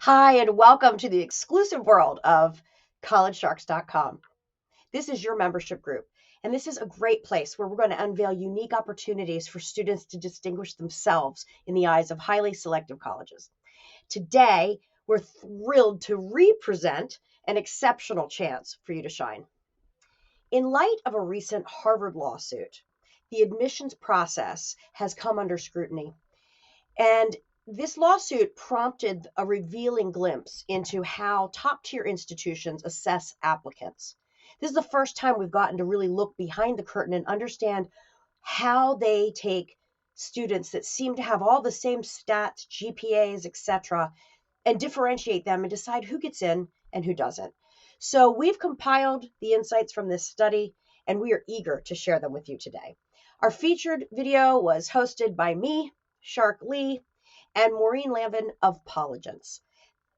Hi, and welcome to the exclusive world of collegesharks.com. This is your membership group, and this is a great place where we're going to unveil unique opportunities for students to distinguish themselves in the eyes of highly selective colleges. Today, we're thrilled to represent an exceptional chance for you to shine. In light of a recent Harvard lawsuit, the admissions process has come under scrutiny. And this lawsuit prompted a revealing glimpse into how top tier institutions assess applicants. This is the first time we've gotten to really look behind the curtain and understand how they take students that seem to have all the same stats, GPAs, etc., and differentiate them and decide who gets in and who doesn't. So we've compiled the insights from this study, and we are eager to share them with you today. Our featured video was hosted by me, Shark Lee, and Maureen Lanvin of Polygence.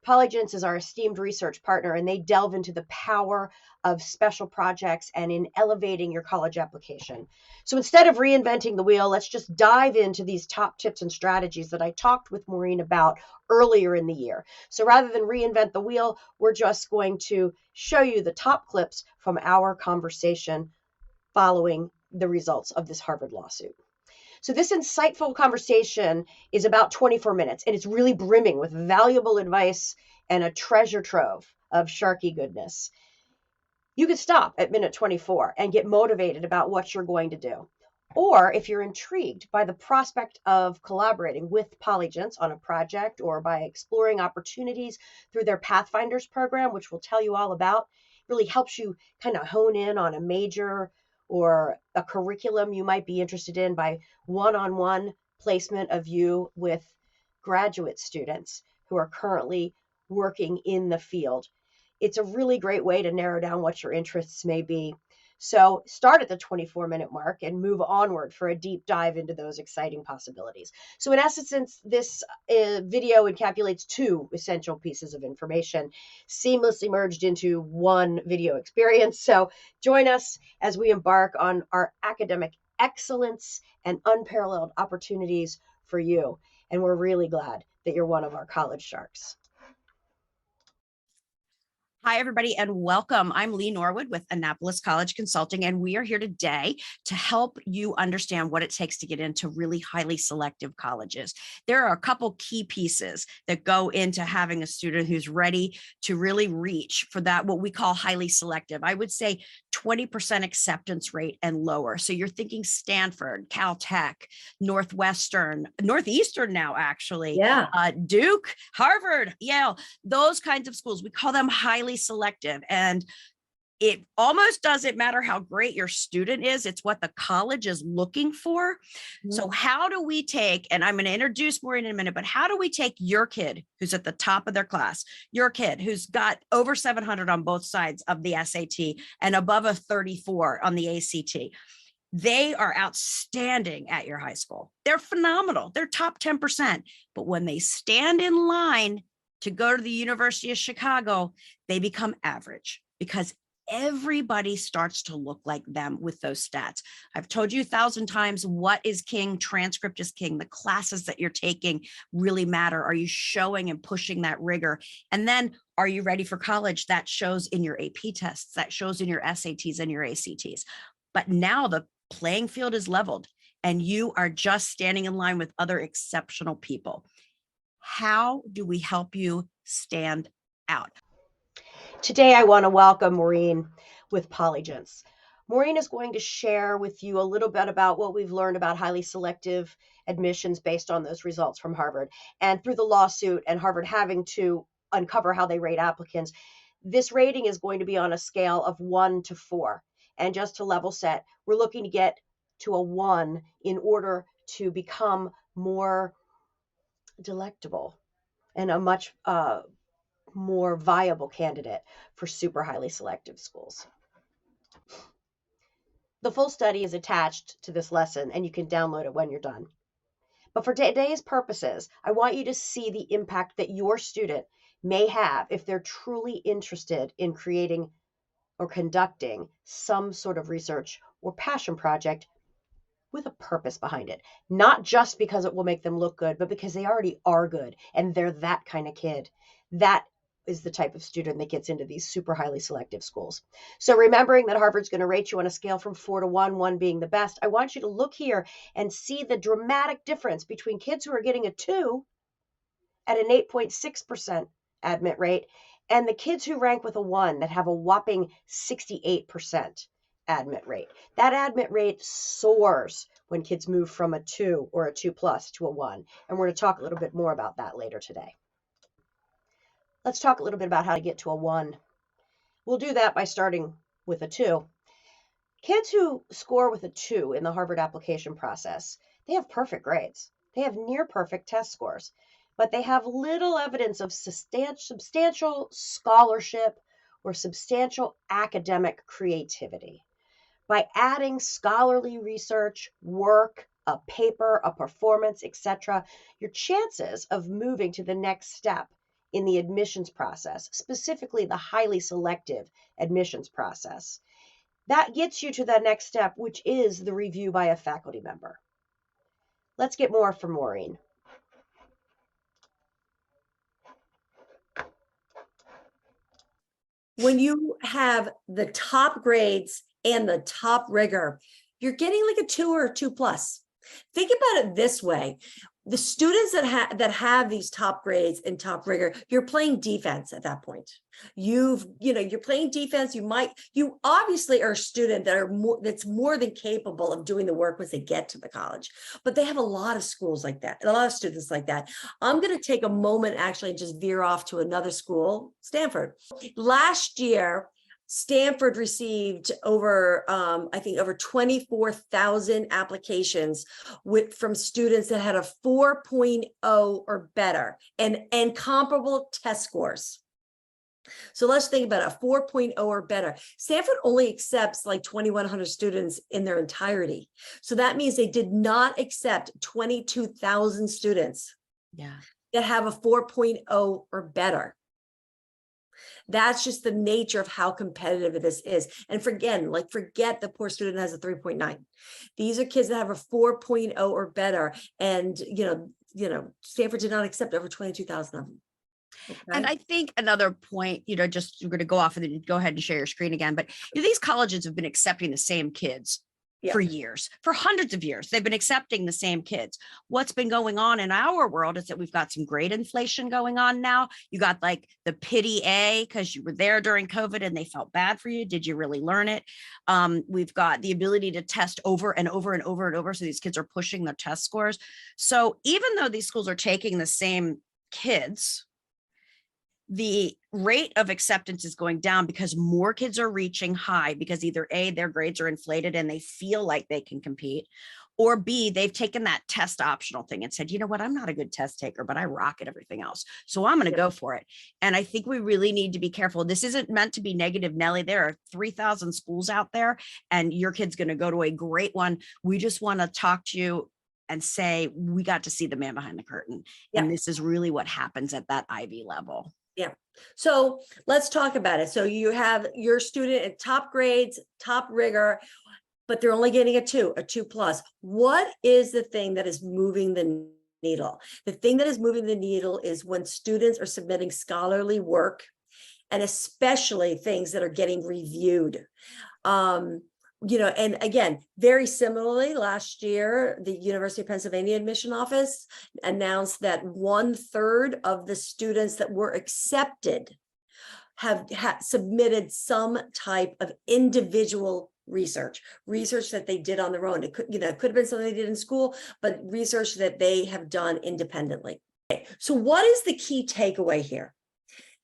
Polygence is our esteemed research partner, and they delve into the power of special projects and in elevating your college application. So instead of reinventing the wheel, let's just dive into these top tips and strategies that I talked with Maureen about earlier in the year. So rather than reinvent the wheel, we're just going to show you the top clips from our conversation following the results of this Harvard lawsuit. So this insightful conversation is about 24 minutes, and it's really brimming with valuable advice and a treasure trove of Sharky goodness. You could stop at minute 24 and get motivated about what you're going to do. Or if you're intrigued by the prospect of collaborating with Polygence on a project or by exploring opportunities through their Pathfinders program, which we'll tell you all about, really helps you kind of hone in on a major or a curriculum you might be interested in by one-on-one placement of you with graduate students who are currently working in the field. It's a really great way to narrow down what your interests may be. So start at the 24-minute mark and move onward for a deep dive into those exciting possibilities. So in essence, this video encapsulates two essential pieces of information seamlessly merged into one video experience. So join us as we embark on our academic excellence and unparalleled opportunities for you. And we're really glad that you're one of our college sharks. Hi, everybody, and welcome. I'm Lee Norwood with Annapolis College Consulting, and we are here today to help you understand what it takes to get into really highly selective colleges. There are a couple key pieces that go into having a student who's ready to really reach for that, what we call highly selective. I would say 20% acceptance rate and lower. So you're thinking Stanford, Caltech, Northwestern, Northeastern now, actually, Duke, Harvard, Yale, those kinds of schools. We call them highly selective, and it almost doesn't matter how great your student is. It's what the college is looking for. So how do we take, and I'm going to introduce Maureen in a minute, but how do we take your kid who's at the top of their class, your kid who's got over 700 on both sides of the SAT and above a 34 on the ACT? They are outstanding at your high school. They're phenomenal. They're top 10%. But when they stand in line to go to the University of Chicago, they become average because everybody starts to look like them with those stats. I've told you 1,000 times, what is king? Transcript is king. The classes that you're taking really matter. Are you showing and pushing that rigor? And then, are you ready for college? That shows in your AP tests, that shows in your SATs and your ACTs. But now the playing field is leveled and you are just standing in line with other exceptional people. How do we help you stand out? Today, I want to welcome Maureen with Polygence. Maureen is going to share with you a little bit about what we've learned about highly selective admissions based on those results from Harvard. And through the lawsuit and Harvard having to uncover how they rate applicants, this rating is going to be on a scale of 1 to 4. And just to level set, we're looking to get to a 1 in order to become more delectable and a much more viable candidate for super highly selective schools. The full study is attached to this lesson, and you can download it when you're done. But for today's purposes, I want you to see the impact that your student may have if they're truly interested in creating or conducting some sort of research or passion project with a purpose behind it. Not just because it will make them look good, but because they already are good and they're that kind of kid. That is the type of student that gets into these super highly selective schools. So remembering that Harvard's going to rate you on a scale from 4 to 1, 1 being the best, I want you to look here and see the dramatic difference between kids who are getting a 2 at an 8.6% admit rate and the kids who rank with a 1 that have a whopping 68% admit rate. That admit rate soars when kids move from a 2 or a 2 plus to a 1. And we're going to talk a little bit more about that later today. Let's talk a little bit about how to get to a 1. We'll do that by starting with a 2. Kids who score with a 2 in the Harvard application process, they have perfect grades. They have near perfect test scores, but they have little evidence of substantial scholarship or substantial academic creativity. By adding scholarly research, work, a paper, a performance, etc., your chances of moving to the next step in the admissions process, specifically the highly selective admissions process, that gets you to that next step, which is the review by a faculty member. Let's get more from Maureen. When you have the top grades and the top rigor, you're getting like a 2 or a 2 plus. Think about it this way. The students that have these top grades and top rigor, you're playing defense at that point. You're playing defense. You obviously are a student that's more than capable of doing the work once they get to the college, but they have a lot of schools like that, and a lot of students like that. I'm going to take a moment actually and just veer off to another school, Stanford. Last year, Stanford received over 24,000 applications from students that had a 4.0 or better and comparable test scores. So let's think about it, a 4.0 or better. Stanford only accepts like 2,100 students in their entirety. So that means they did not accept 22,000 students that have a 4.0 or better. That's just the nature of how competitive this is. And forget the poor student has a 3.9. These are kids that have a 4.0 or better. And, Stanford did not accept over 22,000 of them. Okay. And I think another point, just we're going to go off and then go ahead and share your screen again. But these colleges have been accepting the same kids for years, for hundreds of years. They've been accepting the same kids. What's been going on in our world is that we've got some grade inflation going on now. You got like the pity A because you were there during COVID and they felt bad for you. Did you really learn it? We've got the ability to test over and over and over and over. So these kids are pushing their test scores. So even though these schools are taking the same kids, the rate of acceptance is going down because more kids are reaching high because either A, their grades are inflated and they feel like they can compete, or B, they've taken that test optional thing and said, you know what, I'm not a good test taker, but I rock at everything else. So I'm going to go for it. And I think we really need to be careful. This isn't meant to be negative, Nellie. There are 3,000 schools out there and your kid's going to go to a great one. We just want to talk to you and say, we got to see the man behind the curtain. And this is really what happens at that Ivy level. Yeah. So let's talk about it. So you have your student at top grades, top rigor, but they're only getting a 2 plus. What is the thing that is moving the needle? The thing that is moving the needle is when students are submitting scholarly work, and especially things that are getting reviewed. And again, very similarly, last year, the University of Pennsylvania admission office announced that 1/3 of the students that were accepted have submitted some type of individual research that they did on their own. It could have been something they did in school, but research that they have done independently. Okay. So what is the key takeaway here?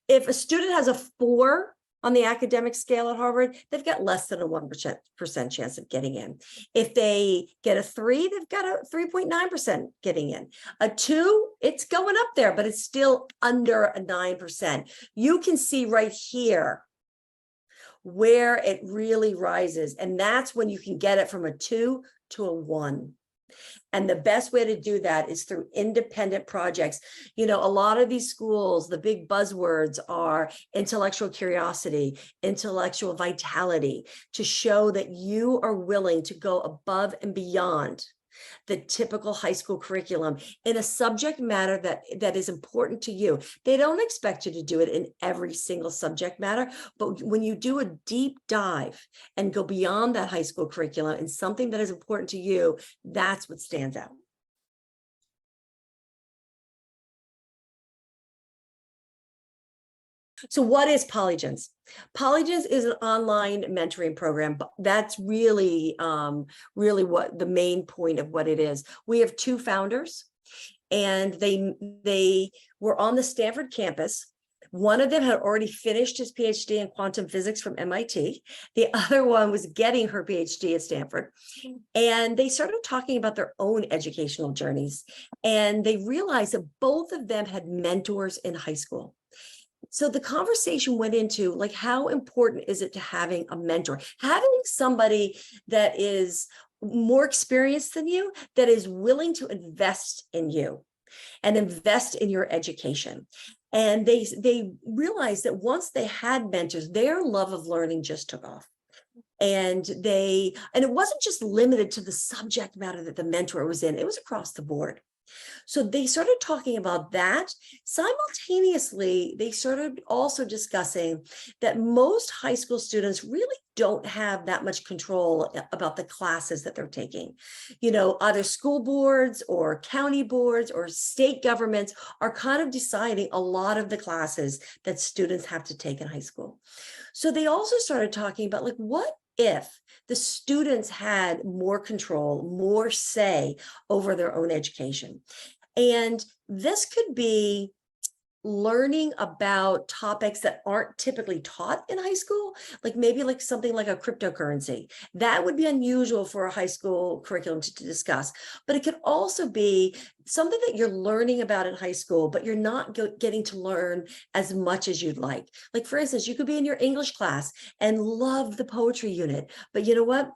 If a student has a 4 on the academic scale at Harvard, they've got less than a 1% chance of getting in. If they get a 3, they've got a 3.9% getting in. A 2, it's going up there, but it's still under a 9%. You can see right here where it really rises. And that's when you can get it from a 2 to a 1. And the best way to do that is through independent projects. You know, a lot of these schools, the big buzzwords are intellectual curiosity, intellectual vitality, to show that you are willing to go above and beyond the typical high school curriculum in a subject matter that is important to you. They don't expect you to do it in every single subject matter, but when you do a deep dive and go beyond that high school curriculum and something that is important to you, that's what stands out. So what is Polygence? Polygence is an online mentoring program, but that's really, really what the main point of what it is. We have two founders, and they were on the Stanford campus. One of them had already finished his PhD in quantum physics from MIT. The other one was getting her PhD at Stanford. And they started talking about their own educational journeys. And they realized that both of them had mentors in high school. So the conversation went into, like, how important is it to having a mentor, having somebody that is more experienced than you, that is willing to invest in you and invest in your education. And they realized that once they had mentors, their love of learning just took off. And it wasn't just limited to the subject matter that the mentor was in, it was across the board. So they started talking about that. Simultaneously, they started also discussing that most high school students really don't have that much control about the classes that they're taking. You know, either school boards or county boards or state governments are kind of deciding a lot of the classes that students have to take in high school. So they also started talking about, like, what if the students had more control, more say over their own education? And this could be learning about topics that aren't typically taught in high school, like maybe like something like a cryptocurrency. That would be unusual for a high school curriculum to discuss, but it could also be something that you're learning about in high school, but you're not getting to learn as much as you'd like. Like, for instance, you could be in your English class and love the poetry unit, but you know what?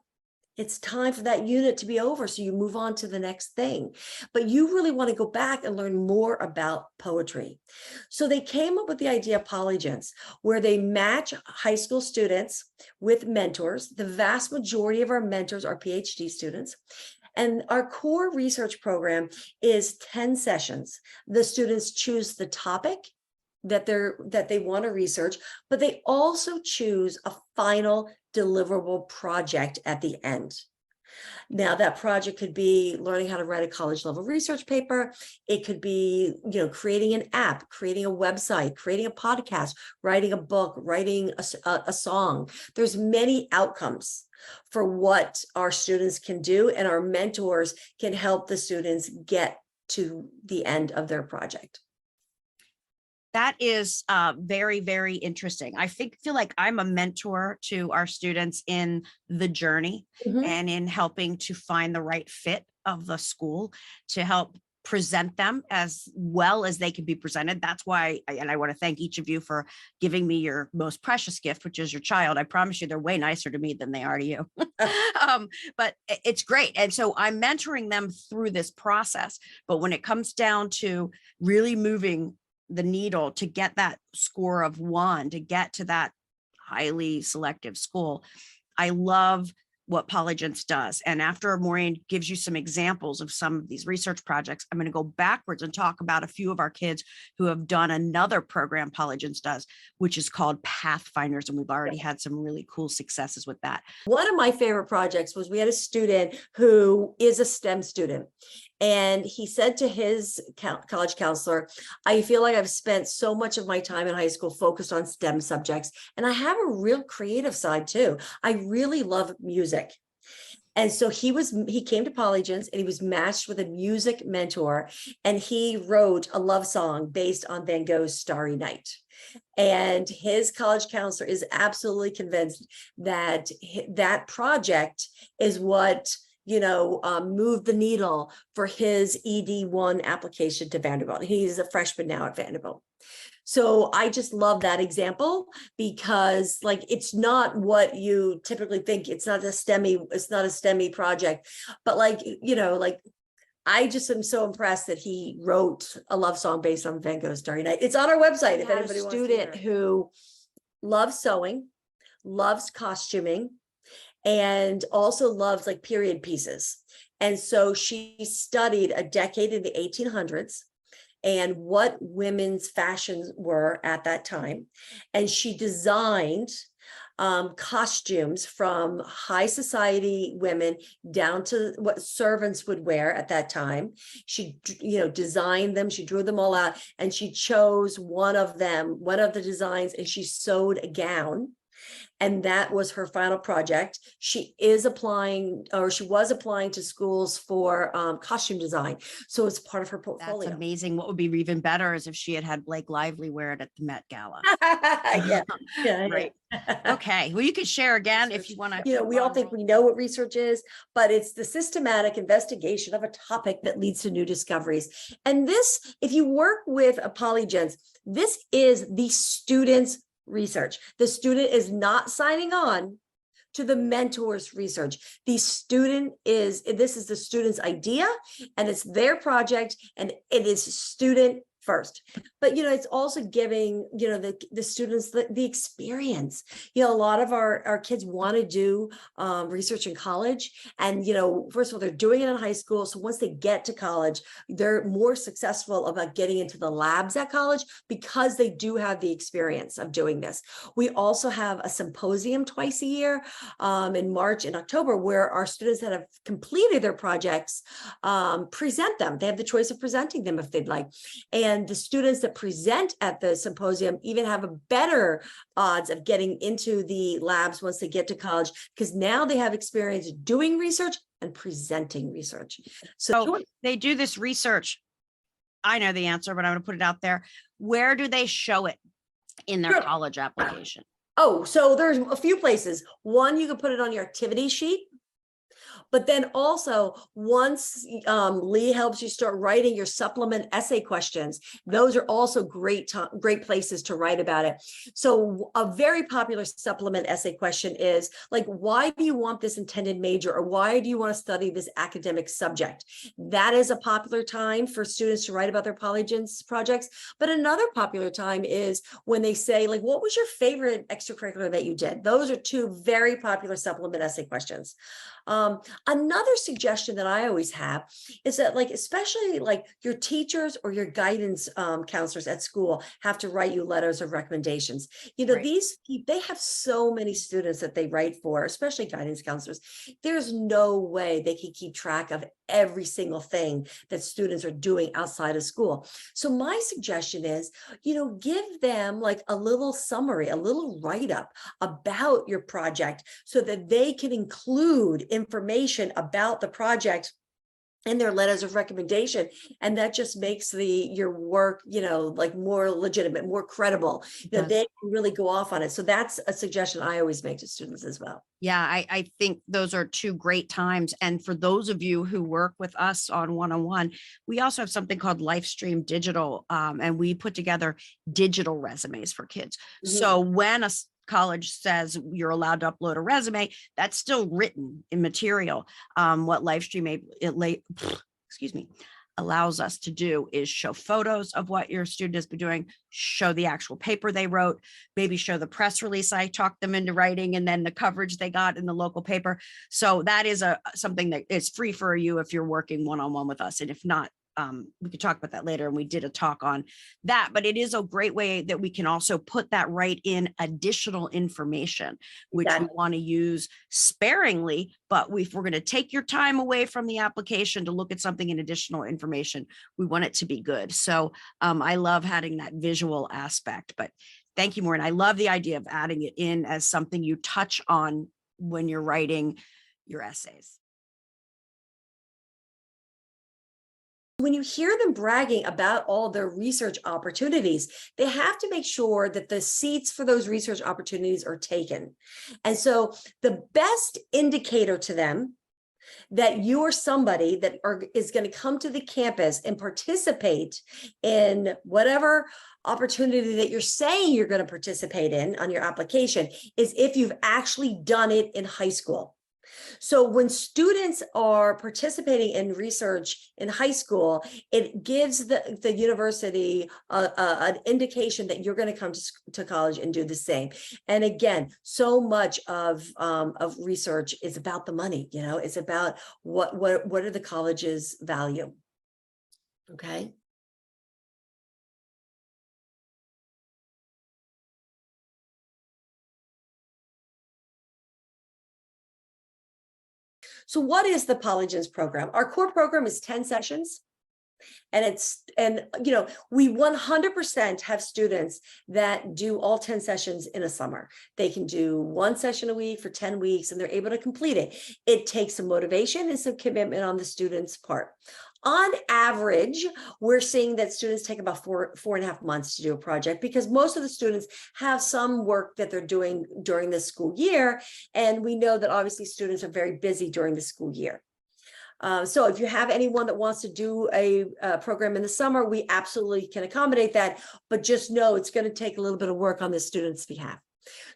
It's time for that unit to be over, so you move on to the next thing. But you really want to go back and learn more about poetry. So they came up with the idea of Polygence, where they match high school students with mentors. The vast majority of our mentors are PhD students. And our core research program is 10 sessions. The students choose the topic that they want to research, but they also choose a final deliverable project at the end. Now, that project could be learning how to write a college level research paper. It could be, you know, creating an app, creating a website, creating a podcast, writing a book, writing a song. There's many outcomes for what our students can do, and our mentors can help the students get to the end of their project. That is very, very interesting. I feel like I'm a mentor to our students in the journey and in helping to find the right fit of the school to help present them as well as they can be presented. That's why, and I want to thank each of you for giving me your most precious gift, which is your child. I promise you, they're way nicer to me than they are to you. But it's great. And so I'm mentoring them through this process. But when it comes down to really moving the needle to get that score of 1, to get to that highly selective school, I love what Polygence does. And after Maureen gives you some examples of some of these research projects, I'm going to go backwards and talk about a few of our kids who have done another program Polygence does, which is called Pathfinders. And we've already had some really cool successes with that. One of my favorite projects was we had a student who is a STEM student. And he said to his college counselor, I feel like I've spent so much of my time in high school focused on STEM subjects, and I have a real creative side too. I really love music. And so he came to Polygence, and he was matched with a music mentor, and he wrote a love song based on Van Gogh's Starry Night. And his college counselor is absolutely convinced that that project is what moved the needle for his ED1 application to Vanderbilt. He's a freshman now at Vanderbilt. So I just love that example because like it's not what you typically think. It's not a STEMmy project, but like, you know, like I just am so impressed that he wrote a love song based on Van Gogh's Starry Night. It's on our website if anybody wants to hear it. Who loves sewing, loves costuming, and also loves like period pieces. And so she studied a decade in the 1800s and what women's fashions were at that time. And she designed costumes from high society women down to what servants would wear at that time. She, you know, designed them, she drew them all out, and she chose one of the designs, and she sewed a gown. And that was her final project. She is applying, or she was applying to schools for costume design. So it's part of her portfolio. That's amazing. What would be even better is if she had had Blake Lively wear it at the Met Gala. Yeah. Right. Okay. Well, you could share again if you want to. You know, we all think we know what research is, but it's the systematic investigation of a topic that leads to new discoveries. And this, if you work with a Polygence, this is the student's research. The student is not signing on to the mentor's research. This is the student's idea, and it's their project, and it is student first. But you know, it's also giving, you know, the students the experience. You know, a lot of our kids want to do research in college, and you know, first of all, they're doing it in high school, so once they get to college, they're more successful about getting into the labs at college because they do have the experience of doing this. We also have a symposium twice a year in March and October, where our students that have completed their projects present them. They have the choice of presenting them if they'd like. And the students that present at the symposium even have a better odds of getting into the labs once they get to college, because now they have experience doing research and presenting research. So they do this research. I know the answer, but I'm going to put it out there. Where do they show it in their college application? Oh, so there's a few places. One, you can put it on your activity sheet. But then also, once Lee helps you start writing your supplement essay questions, those are also great places to write about it. So a very popular supplement essay question is like, why do you want this intended major, or why do you want to study this academic subject? That is a popular time for students to write about their Polygence projects. But another popular time is when they say, like, what was your favorite extracurricular that you did? Those are two very popular supplement essay questions. Another suggestion that I always have is that, like, especially like your teachers or your guidance counselors at school have to write you letters of recommendations. You know, they have so many students that they write for, especially guidance counselors. There's no way they can keep track of every single thing that students are doing outside of school. So my suggestion is, you know, give them like a little summary, a little write-up about your project so that they can include information about the project in their letters of recommendation. And that just makes your work, you know, like more legitimate, more credible. You know, they can really go off on it. So that's a suggestion I always make to students as well. Yeah, I think those are two great times. And for those of you who work with us on one-on-one, we also have something called Livestream Digital, and we put together digital resumes for kids. Mm-hmm. So when a college says you're allowed to upload a resume, that's still written in material. What Livestream allows us to do is show photos of what your student has been doing, show the actual paper they wrote, maybe show the press release I talked them into writing, and then the coverage they got in the local paper. So that is something that is free for you if you're working one-on-one with us. And if not, we could talk about that later. And we did a talk on that, but it is a great way that we can also put that right in additional information, which we want to use sparingly. But if we're going to take your time away from the application to look at something in additional information, we want it to be good. So I love having that visual aspect, but thank you, Maureen. I love the idea of adding it in as something you touch on when you're writing your essays. When you hear them bragging about all their research opportunities, they have to make sure that the seats for those research opportunities are taken. And so the best indicator to them that you're somebody that is going to come to the campus and participate in whatever opportunity that you're saying you're going to participate in on your application is if you've actually done it in high school. So when students are participating in research in high school, it gives the university an indication that you're going to come to college and do the same. And again, so much of research is about the money, you know, it's about what are the college's value. Okay. So what is the Polygence program? Our core program is 10 sessions. And you know, we 100% have students that do all 10 sessions in a summer. They can do one session a week for 10 weeks and they're able to complete it. It takes some motivation and some commitment on the student's part. On average, we're seeing that students take about 4.5 months to do a project because most of the students have some work that they're doing during the school year. And we know that obviously students are very busy during the school year. So if you have anyone that wants to do a program in the summer, we absolutely can accommodate that, but just know it's going to take a little bit of work on the student's behalf.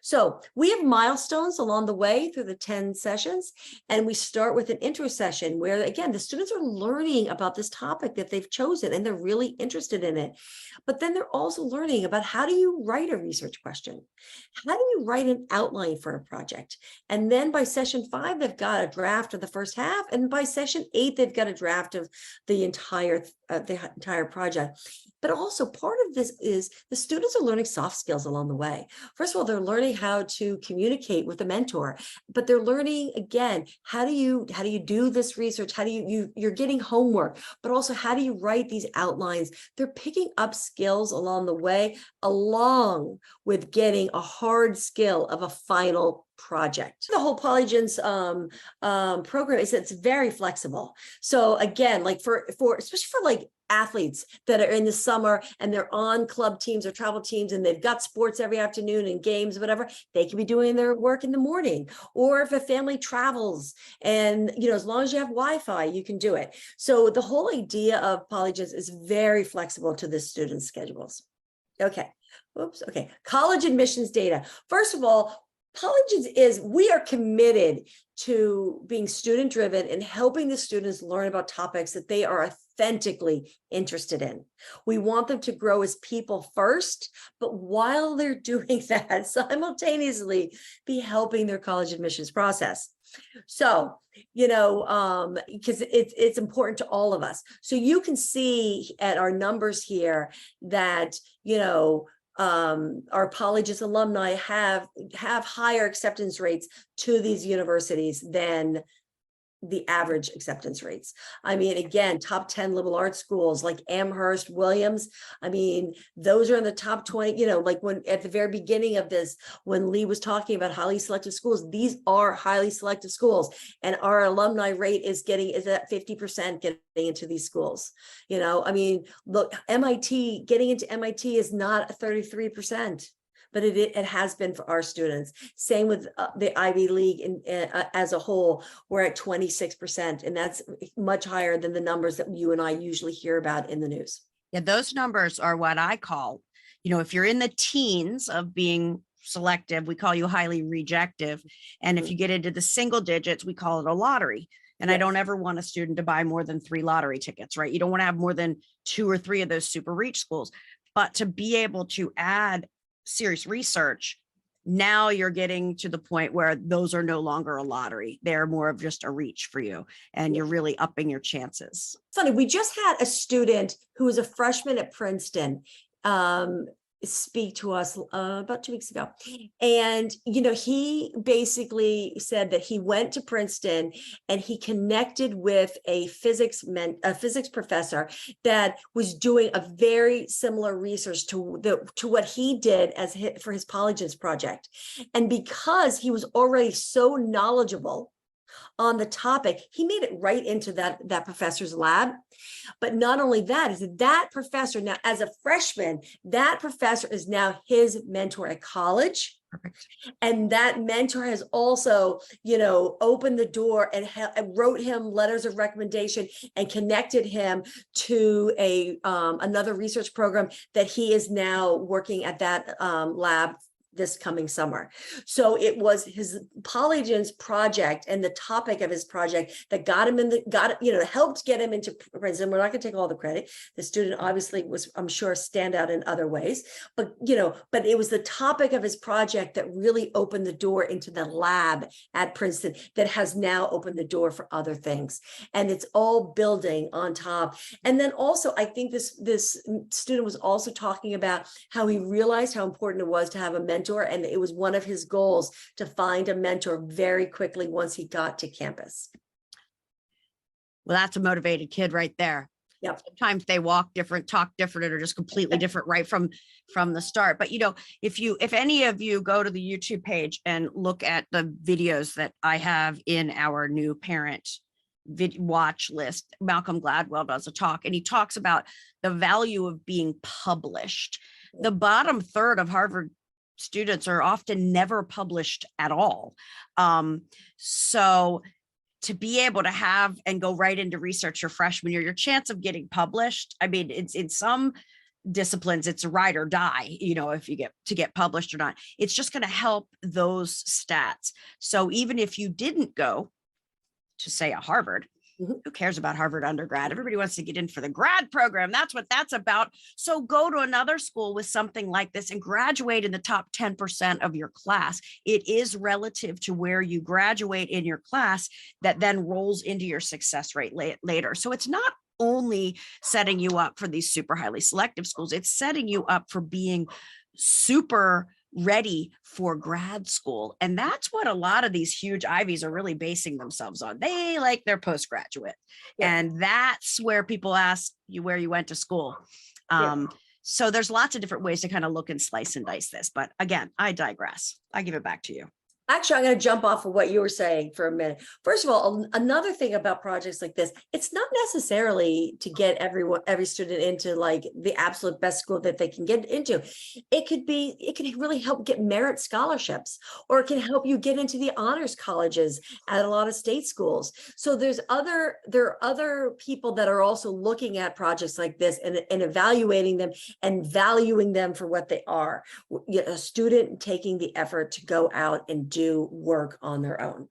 So we have milestones along the way through the 10 sessions, and we start with an intro session where, again, the students are learning about this topic that they've chosen and they're really interested in it. But then they're also learning about how do you write a research question? How do you write an outline for a project? And then by session 5, they've got a draft of the first half. And by session 8, they've got a draft of the entire project. But also part of this is the students are learning soft skills along the way. First of all, they're learning how to communicate with a mentor, but they're learning, again, how do you do this research? How do you're getting homework, but also how do you write these outlines? They're picking up skills along the way, along with getting a hard skill of a final project. The whole Polygence program is it's very flexible. So again, like for especially for like athletes that are in the summer and they're on club teams or travel teams and they've got sports every afternoon and games, whatever, they can be doing their work in the morning. Or if a family travels and, you know, as long as you have Wi-Fi, you can do it. So the whole idea of Polygence is very flexible to the students' schedules. Okay. Oops. Okay. College admissions data. First of all, Polygence is, we are committed to being student driven and helping the students learn about topics that they are authentically interested in. We want them to grow as people first, but while they're doing that, simultaneously be helping their college admissions process. So, you know, because it's important to all of us. So you can see at our numbers here that, you know, our Polygence alumni have higher acceptance rates to these universities than the average acceptance rates. I mean, again, top 10 liberal arts schools like Amherst, Williams. I mean, those are in the top 20, you know, like when at the very beginning of this, when Lee was talking about highly selective schools, these are highly selective schools. And our alumni rate is at 50% getting into these schools. You know, I mean, look, MIT, getting into MIT is not 33%. But it has been for our students. Same with the Ivy League as a whole, we're at 26%, and that's much higher than the numbers that you and I usually hear about in the news. Yeah, those numbers are what I call, you know, if you're in the teens of being selective, we call you highly rejective. And if you get into the single digits, we call it a lottery. And I don't ever want a student to buy more than 3 lottery tickets, right? You don't want to have more than 2 or 3 of those super reach schools, but to be able to add serious research, now you're getting to the point where those are no longer a lottery. They're more of just a reach for you, and you're really upping your chances. Funny, we just had a student who was a freshman at Princeton speak to us about 2 weeks ago. And, you know, he basically said that he went to Princeton and he connected with a physics professor that was doing a very similar research to what he did for his Polygence project. And because he was already so knowledgeable on the topic, he made it right into that professor's lab. But not only that, is that professor now, as a freshman, that professor is now his mentor at college. Perfect. And that mentor has also, opened the door and wrote him letters of recommendation and connected him to another research program that he is now working at that lab this coming summer. So it was his Polygence project and the topic of his project that got him helped get him into Princeton. We're not going to take all the credit. The student obviously was, I'm sure, stand out in other ways, but it was the topic of his project that really opened the door into the lab at Princeton that has now opened the door for other things. And it's all building on top. And then also, I think this student was also talking about how he realized how important it was to have a mentor, and it was one of his goals to find a mentor very quickly once he got to campus. Well, that's a motivated kid right there. Yep. Sometimes they walk different, talk different, or just completely different right from the start. But if any of you go to the YouTube page and look at the videos that I have in our new parent watch list, Malcolm Gladwell does a talk, and he talks about the value of being published. The bottom third of Harvard students are often never published at all. So to be able to have and go right into research your freshman year, your chance of getting published, I mean, it's in some disciplines, it's a ride or die, if you get published or not. It's just going to help those stats. So even if you didn't go to, say, a Harvard, who cares about Harvard undergrad? Everybody wants to get in for the grad program. That's what that's about. So go to another school with something like this and graduate in the top 10% of your class. It is relative to where you graduate in your class that then rolls into your success rate later. So it's not only setting you up for these super highly selective schools, it's setting you up for being super ready for grad school. And that's what a lot of these huge Ivies are really basing themselves on. They like their postgraduate. Yeah. And that's where people ask you where you went to school. So there's lots of different ways to kind of look and slice and dice this. But again, I digress. I give it back to you. Actually, I'm going to jump off of what you were saying for a minute. First of all, another thing about projects like this, it's not necessarily to get every student into like the absolute best school that they can get into. It can really help get merit scholarships, or it can help you get into the honors colleges at a lot of state schools. So there are other people that are also looking at projects like this and evaluating them and valuing them for what they are. A student taking the effort to go out and do work on their own.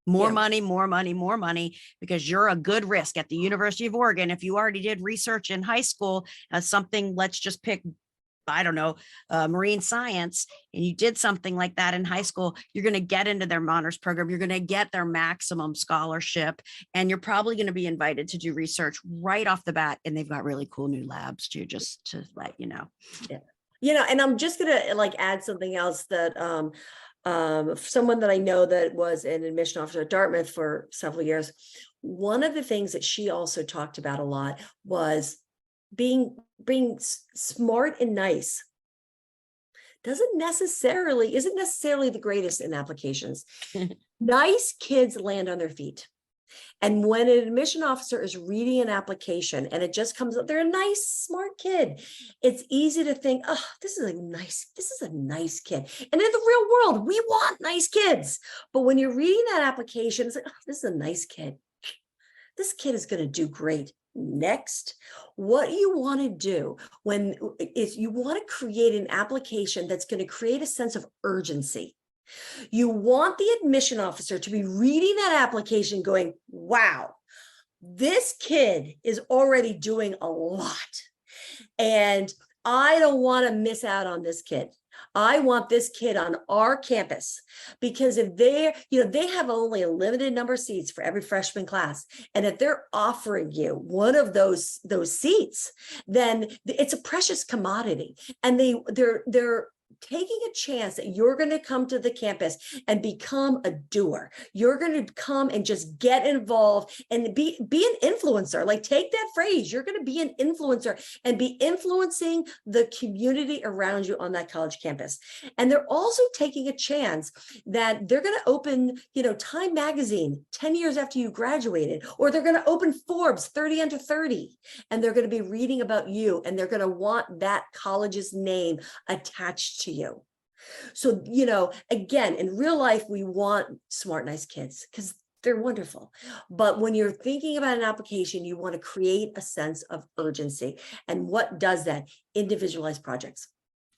More money, because you're a good risk at the University of Oregon. If you already did research in high school, something, let's just pick, I don't know, marine science, and you did something like that in high school, you're going to get into their honors program. You're going to get their maximum scholarship, and you're probably going to be invited to do research right off the bat. And they've got really cool new labs too, just to let you know. Yeah. And I'm just going to add something else that someone that I know that was an admission officer at Dartmouth for several years. One of the things that she also talked about a lot was being smart and nice. Isn't necessarily the greatest in applications. Nice kids land on their feet. And when an admission officer is reading an application and it just comes up, they're a nice, smart kid. It's easy to think, oh, this is a nice kid. And in the real world, we want nice kids. But when you're reading that application, it's like, oh, this is a nice kid. This kid is going to do great. Next, what you want to do is you want to create an application that's going to create a sense of urgency. You want the admission officer to be reading that application going, wow, this kid is already doing a lot. And I don't want to miss out on this kid. I want this kid on our campus, because if they have only a limited number of seats for every freshman class. And if they're offering you one of those seats, then it's a precious commodity. And they're taking a chance that you're going to come to the campus and become a doer. You're going to come and just get involved and be an influencer. Like, take that phrase. You're going to be an influencer and be influencing the community around you on that college campus. And they're also taking a chance that they're going to open, Time Magazine 10 years after you graduated, or they're going to open Forbes 30 under 30, and they're going to be reading about you, and they're going to want that college's name attached to you. So, again, in real life, we want smart, nice kids because they're wonderful. But when you're thinking about an application, you want to create a sense of urgency. And what does that? Individualized projects.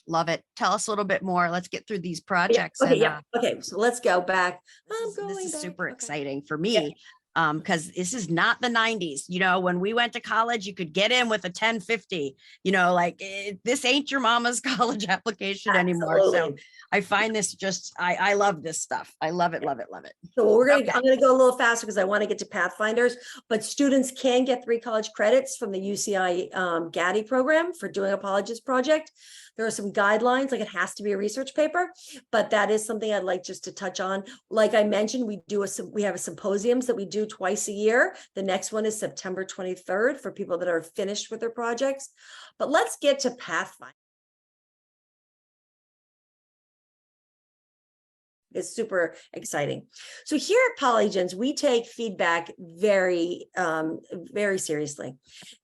Love it. Tell us a little bit more. Let's get through these Yeah. projects. Okay. And Yeah. Okay. So let's go back. this is super Okay. exciting for Yeah. me. Because this is not the 90s. When we went to college, you could get in with a 1050, this ain't your mama's college application anymore. So Absolutely. I find this I love this stuff. I love it, love it, love it. So Okay. I'm gonna go a little faster because I want to get to Pathfinders, but students can get 3 college credits from the UCI GADI program for doing a Polygence project. There are some guidelines, like it has to be a research paper, but that is something I'd like just to touch on. Like I mentioned, we have a symposiums that we do twice a year. The next one is September 23rd for people that are finished with their projects. But let's get to Pathfinder. It's super exciting. So here at Polygence, we take feedback very, very seriously.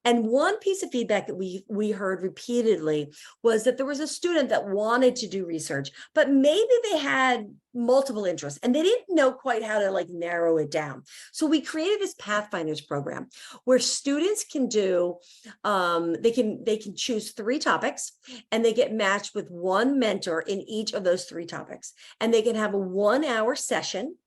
And one piece of feedback that we heard repeatedly was that there was a student that wanted to do research, but maybe they had multiple interests and they didn't know quite how to narrow it down. So we created this Pathfinders program where students can do, they can choose 3 topics and they get matched with one mentor in each of those 3 topics. And they can have a 1-hour session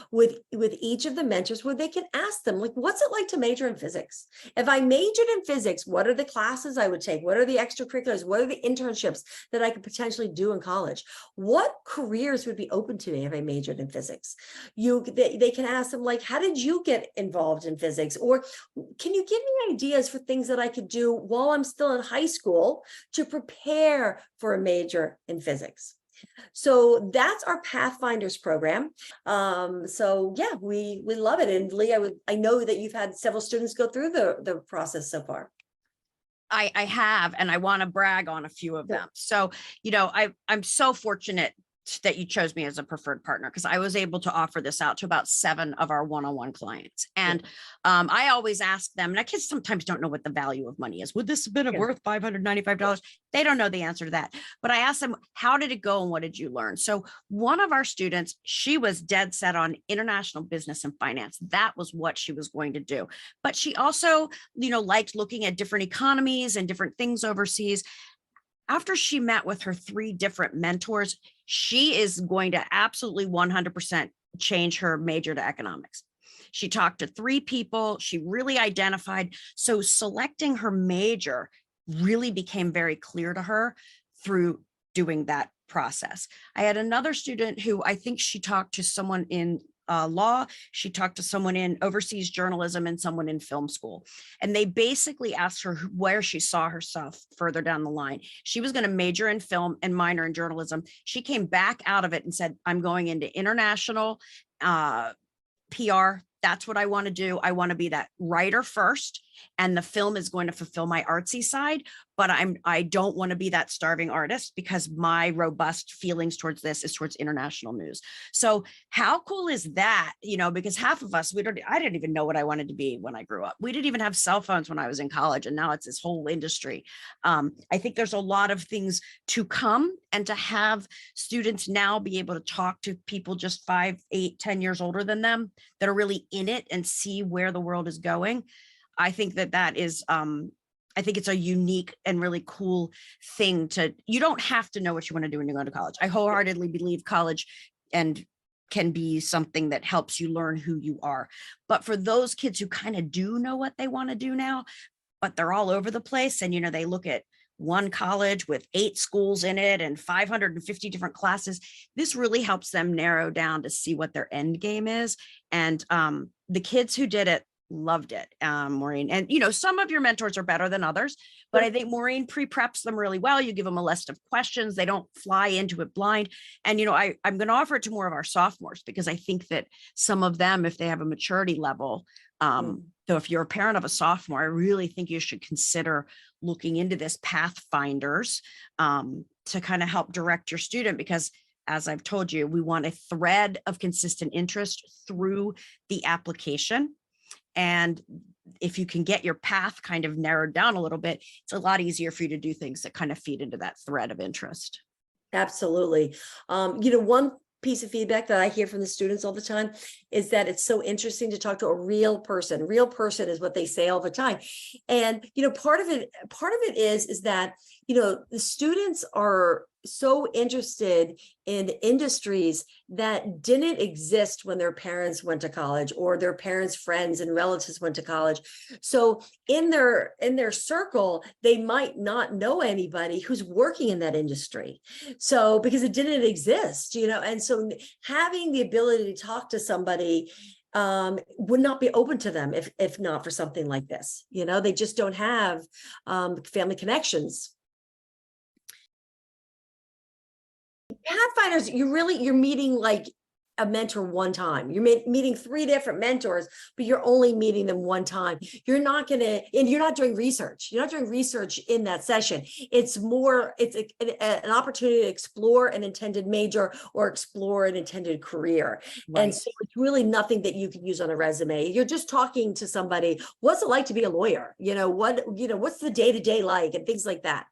with each of the mentors where they can ask them, what's it like to major in physics? If I majored in physics, what are the classes I would take? What are the extracurriculars? What are the internships that I could potentially do in college? What careers would be open to me if I majored in physics? They can ask them, how did you get involved in physics? Or can you give me ideas for things that I could do while I'm still in high school to prepare for a major in physics? So that's our Pathfinders program. So yeah, we love it. And Lee, I know that you've had several students go through the process so far. I have, and I want to brag on a few of them. So, I'm so fortunate that you chose me as a preferred partner because I was able to offer this out to about 7 of our one-on-one clients. And I always ask them, and kids sometimes don't know what the value of money is. Would this have been worth $595? They don't know the answer to that. But I asked them, how did it go and what did you learn? So one of our students, she was dead set on international business and finance. That was what she was going to do. But she also, liked looking at different economies and different things overseas. After she met with her 3 different mentors, she is going to absolutely 100% change her major to economics. She talked to 3 people. She really identified. So selecting her major really became very clear to her through doing that process. I had another student who I think she talked to someone in law. She talked to someone in overseas journalism and someone in film school. And they basically asked her where she saw herself further down the line. She was going to major in film and minor in journalism. She came back out of it and said, I'm going into international PR. That's what I want to do. I want to be that writer first, and the film is going to fulfill my artsy side, but I don't want to be that starving artist because my robust feelings towards this is towards international news. So how cool is that? Because half of us, I didn't even know what I wanted to be when I grew up. We didn't even have cell phones when I was in college, and now it's this whole industry. I think there's a lot of things to come, and to have students now be able to talk to people just 5, 8, 10 years older than them that are really in it and see where the world is going. I think that is, I think it's a unique and really cool thing you don't have to know what you want to do when you go to college. I wholeheartedly believe college and can be something that helps you learn who you are. But for those kids who kind of do know what they want to do now, but they're all over the place, and, they look at one college with 8 schools in it and 550 different classes, this really helps them narrow down to see what their end game is. And the kids who did it loved it, Maureen. And, some of your mentors are better than others, but I think Maureen pre-preps them really well. You give them a list of questions. They don't fly into it blind. And, I'm going to offer it to more of our sophomores because I think that some of them, if they have a maturity level, so if you're a parent of a sophomore, I really think you should consider looking into this Pathfinders to kind of help direct your student, because as I've told you, we want a thread of consistent interest through the application. And if you can get your path kind of narrowed down a little bit, it's a lot easier for you to do things that kind of feed into that thread of interest. Absolutely. One piece of feedback that I hear from the students all the time is that it's so interesting to talk to a real person. Real person is what they say all the time. And, part of it is that, the students are so interested in industries that didn't exist when their parents went to college or their parents' friends and relatives went to college. So in their circle, they might not know anybody who's working in that industry. So because it didn't exist, and so having the ability to talk to somebody would not be open to them if not for something like this. They just don't have family connections. Pathfinders, you're meeting like a mentor one time. You're meeting 3 different mentors, but you're only meeting them one time. You're not doing research. You're not doing research in that session. It's an opportunity to explore an intended major or explore an intended career. Right. And so it's really nothing that you can use on a resume. You're just talking to somebody. What's it like to be a lawyer? What's the day-to-day like and things like that.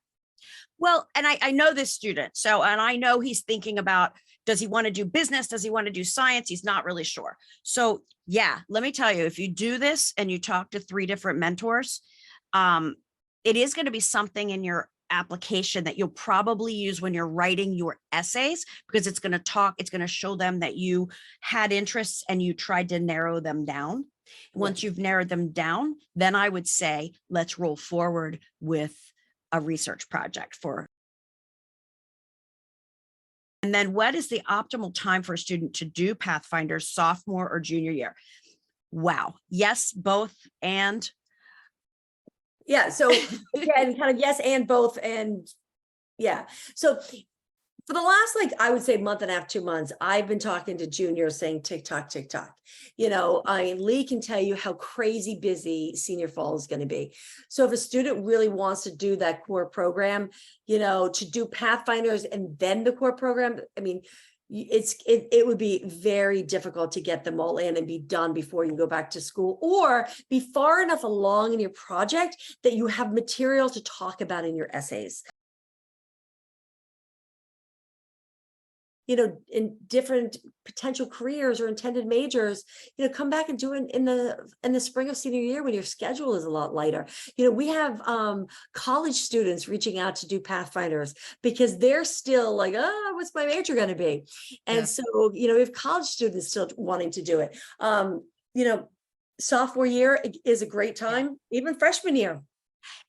Well, and I know this student. And I know he's thinking about, does he want to do business? Does he want to do science? He's not really sure. So yeah, let me tell you, if you do this and you talk to 3 different mentors, it is going to be something in your application that you'll probably use when you're writing your essays, because it's going to show them that you had interests and you tried to narrow them down. Once you've narrowed them down, then I would say, let's roll forward with a research project for. And then what is the optimal time for a student to do Pathfinders, sophomore or junior year? Wow. Yes, both and. Yeah. So again, kind of yes and both. And yeah. So for the last, I would say month and a half, 2 months, I've been talking to juniors saying TikTok, TikTok. Lee can tell you how crazy busy senior fall is going to be. So if a student really wants to do that core program, to do Pathfinders and then the core program, it would be very difficult to get them all in and be done before you go back to school, or be far enough along in your project that you have material to talk about in your essays. In different potential careers or intended majors, come back and do it in the spring of senior year when your schedule is a lot lighter. We have college students reaching out to do Pathfinders because they're still like, oh, what's my major going to be? And so, we have college students still wanting to do it. Sophomore year is a great time, even freshman year.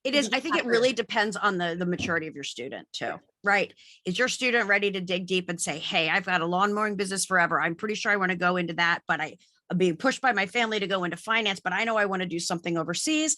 It is. I think it really depends on the maturity of your student too, right? Is your student ready to dig deep and say, hey, I've got a lawn mowing business forever. I'm pretty sure I want to go into that, but I'm being pushed by my family to go into finance, but I know I want to do something overseas.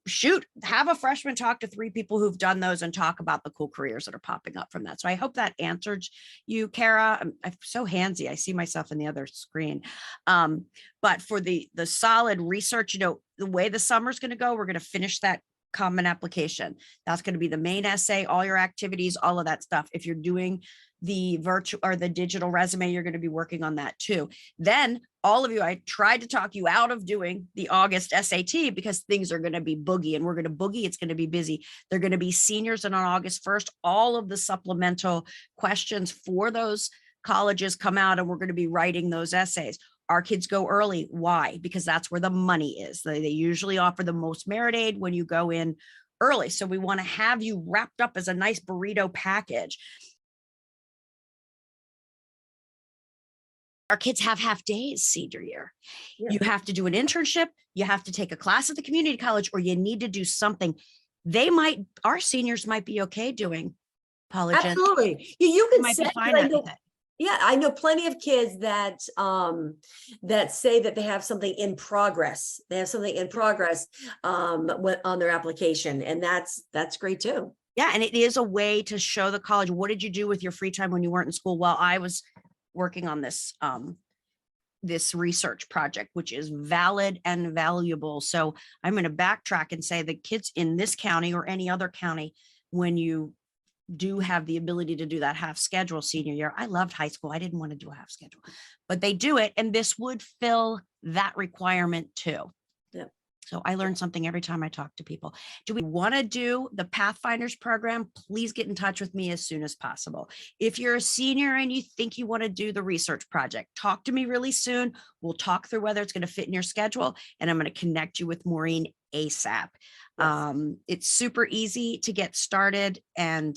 Shoot, have a freshman talk to 3 people who've done those and talk about the cool careers that are popping up from that. So I hope that answered you, Kara. I'm so handsy. I see myself in the other screen. But for the solid research, the way the summer's going to go, we're going to finish that common application. That's going to be the main essay, all your activities, all of that stuff. If you're doing the virtual or the digital resume, you're going to be working on that too. Then all of you, I tried to talk you out of doing the August SAT because things are going to be boogie, and we're going to boogie. It's going to be busy. They're going to be seniors, and on August 1st, all of the supplemental questions for those colleges come out, and we're going to be writing those essays. Our kids go early. Why? Because that's where the money is. They usually offer the most merit aid when you go in early. So we want to have you wrapped up as a nice burrito package. Our kids have half days senior year. You have to do an internship. You have to take a class at the community college, or you need to do something. Our seniors might be okay doing Polygence. Absolutely. You can might say, be fine with it. Yeah, I know plenty of kids that say that they have something in progress. They have something in progress on their application, and that's great too. Yeah, and it is a way to show the college, what did you do with your free time when you weren't in school? Well, I was working on this this research project, which is valid and valuable. So I'm going to backtrack and say the kids in this county or any other county, when you do have the ability to do that half schedule senior year. I loved high school. I didn't want to do a half schedule, but they do it. And this would fill that requirement too. Yeah. So I learn something every time I talk to people. Do we want to do the Pathfinders program? Please get in touch with me as soon as possible. If you're a senior and you think you want to do the research project, talk to me really soon. We'll talk through whether it's going to fit in your schedule, and I'm going to connect you with Maureen ASAP. Yes. It's super easy to get started, and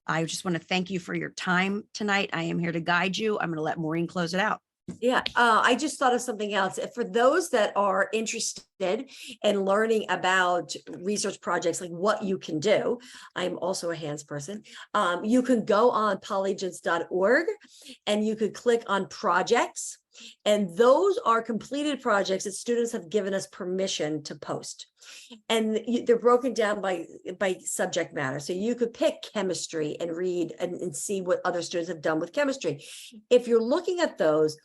I just want to thank you for your time tonight. I am here to guide you. I'm going to let Maureen close it out. Yeah, I just thought of something else. For those that are interested in learning about research projects, like what you can do, I'm also a hands person. You can go on polygence.org and you could click on projects. And those are completed projects that students have given us permission to post. And they're broken down by subject matter. So you could pick chemistry and read and see what other students have done with chemistry. If you're looking at those,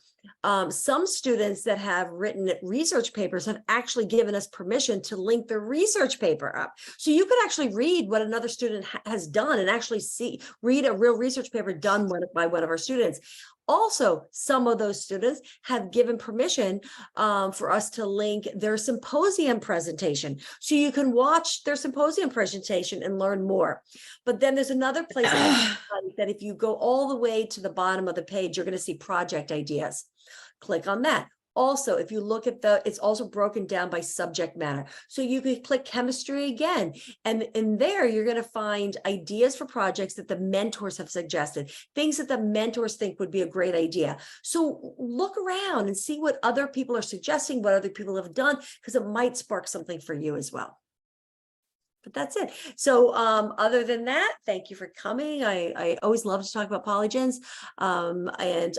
some students that have written research papers have actually given us permission to link their research paper up. So you could actually read what another student has done and actually read a real research paper done by one of our students. Also, some of those students have given permission for us to link their symposium presentation. So you can watch their symposium presentation and learn more. But then there's another place that if you go all the way to the bottom of the page, you're going to see project ideas. Click on that. Also, if you look at it's also broken down by subject matter. So you could click chemistry again. And in there, you're going to find ideas for projects that the mentors have suggested, things that the mentors think would be a great idea. So look around and see what other people are suggesting, what other people have done, because it might spark something for you as well. But that's it. So other than that, thank you for coming. I always love to talk about Polygence. And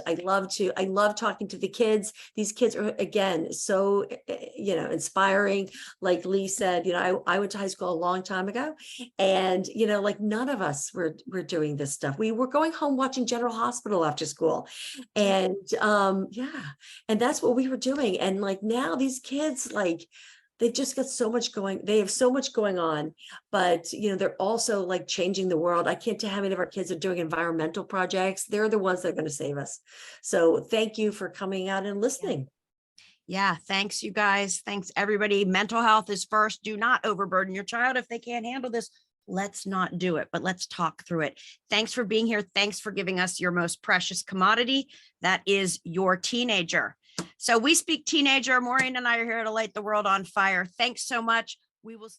I love talking to the kids. These kids are, again, so, inspiring. Like Lee said, I went to high school a long time ago, and, like none of us were doing this stuff. We were going home watching General Hospital after school. And and that's what we were doing. And like now these kids, like, they've just got so much they have so much going on, but they're also like changing the world. I can't tell how many of our kids are doing environmental projects. They're the ones that are going to save us. So thank you for coming out and listening. Yeah, thanks you guys. Thanks everybody. Mental health is first. Do not overburden your child. If they can't handle this, let's not do it, but let's talk through it. Thanks for being here. Thanks for giving us your most precious commodity. That is your teenager. So we speak teenager. Maureen and I are here to light the world on fire. Thanks so much. We will